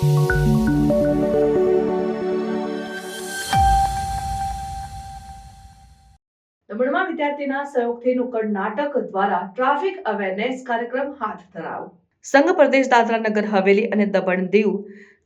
દમણમાં વિદ્યાર્થીના સહયોગથી નુક્કડ નાટક દ્વારા ટ્રાફિક અવેરનેસ કાર્યક્રમ હાથ ધરાયો। સંઘ પ્રદેશ દાદરા નગર હવેલી અને દમણ દીવ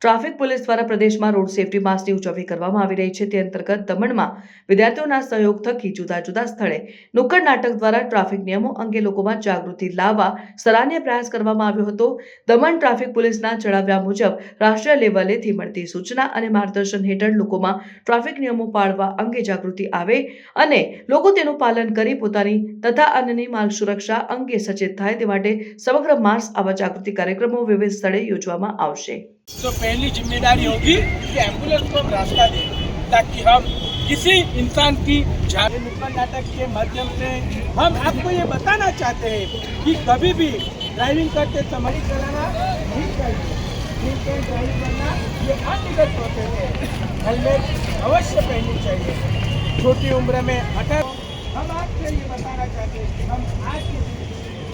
ટ્રાફિક પોલીસ દ્વારા પ્રદેશમાં રોડ સેફટી માસની ઉજવણી કરવામાં આવી રહી છે। તે અંતર્ગત દમણમાં વિદ્યાર્થીઓના સહયોગ થકી જુદા જુદા સ્થળે નુક્કડ નાટક દ્વારા ટ્રાફિક નિયમો અંગે લોકોમાં જાગૃતિ લાવવા સરાહનીય પ્રયાસ કરવામાં આવ્યો હતો। દમણ ટ્રાફિક પોલીસના જણાવ્યા મુજબ રાષ્ટ્રીય લેવલેથી મળતી સૂચના અને માર્ગદર્શન હેઠળ લોકોમાં ટ્રાફિક નિયમો પાળવા અંગે જાગૃતિ આવે અને લોકો તેનું પાલન કરી પોતાની તથા અન્યની માર્ગ સુરક્ષા અંગે સચેત થાય તે માટે સમગ્ર માસ આવા જાગૃતિ कार्यक्रमों विविध स्थले योजવામાં આવશે। तो पहली जिम्मेदारी होगी कि एम्बुलेंस को रास्ता दें ताकि हम किसी इंसान की जान। नुक्कड़ नाटक के माध्यम से हम आपको ये बताना चाहते हैं कि कभी भी ड्राइविंग करते समय चलाना नहीं चाहिए। ड्राइविंग करना ये अनलिगल प्रोसेस है। हेलमेट अवश्य पहननी चाहिए। छोटी उम्र में अटक हम आपसे ये बताना चाहते हैं कि हम आज के दिन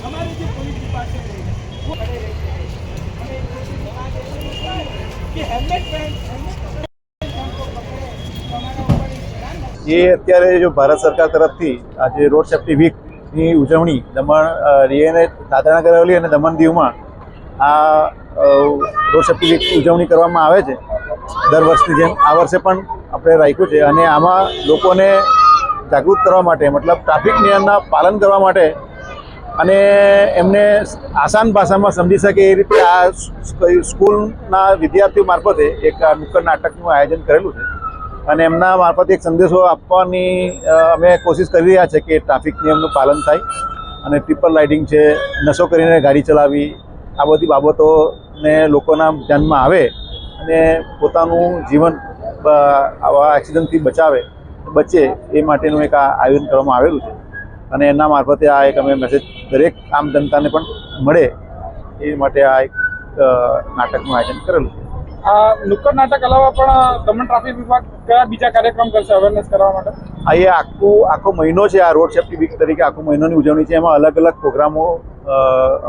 हमारे जो पुलिस डिपार्टमेंट है वो खड़े रहते हैं। हमें कोशिश बता देते हैं कि हेलमेट पहन ये અત્યારે જો ભારત સરકાર તરફથી આજે રોડ સેફ્ટી વીકની ઉજવણી દમણ રીએને દાદરાનગર હવેલી અને દમણ દીવમાં આ રોડ સેફ્ટી વીક ઉજવણી કરવામાં આવે છે દર વર્ષની જેમ આ વર્ષે પણ આપણે રાખ્યું છે અને આમાં લોકોને જાગૃત કરવા માટે મતલબ ટ્રાફિક નિયમના પાલન કરવા માટે અને એમને આસાન ભાષામાં સમજી શકે એ રીતે આ સ્કૂલના વિદ્યાર્થીઓ મારફતે એક નુક્કડ નાટકનું આયોજન કરેલું છે અને એમના મારફતે એક સંદેશો આપવાની અમે કોશિશ કરી રહ્યા છે કે ટ્રાફિક નિયમનું પાલન થાય અને ટ્રિપલ રાઇડિંગ છે, નશો કરીને ગાડી ચલાવવી, આ બધી બાબતોને લોકોના ધ્યાનમાં આવે અને પોતાનું જીવન આવા એક્સિડન્ટથી બચે એ માટેનું એક આ આયોજન કરવામાં આવેલું છે અને એના મારફતે આ એક અમે મેસેજ દરેક આમ જનતાને પણ મળે એ માટે આ એક નાટકનું આયોજન કરેલું છે। આ નુક્કડ નાટક અલાવા પણ દમણ ટ્રાફિક વિભાગ કયા બીજા કાર્યક્રમ કરશે અવેરનેસ કરવા માટે? આ એ આખો મહિનો છે, આ રોડ સેફ્ટી વીક તરીકે આખો મહિનાની ઉજવણી છે। એમાં અલગ અલગ પ્રોગ્રામો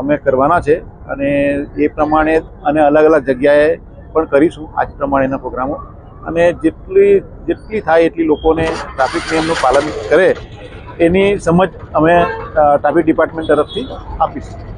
અમે કરવાના છે અને એ પ્રમાણે અને અલગ અલગ જગ્યાએ પણ કરીશું આજ પ્રમાણેના પ્રોગ્રામો અને જેટલી થાય એટલી લોકોને ટ્રાફિક નિયમનું પાલન કરે એની સમજ અમે ટ્રાફિક ડિપાર્ટમેન્ટ તરફથી આપીશું।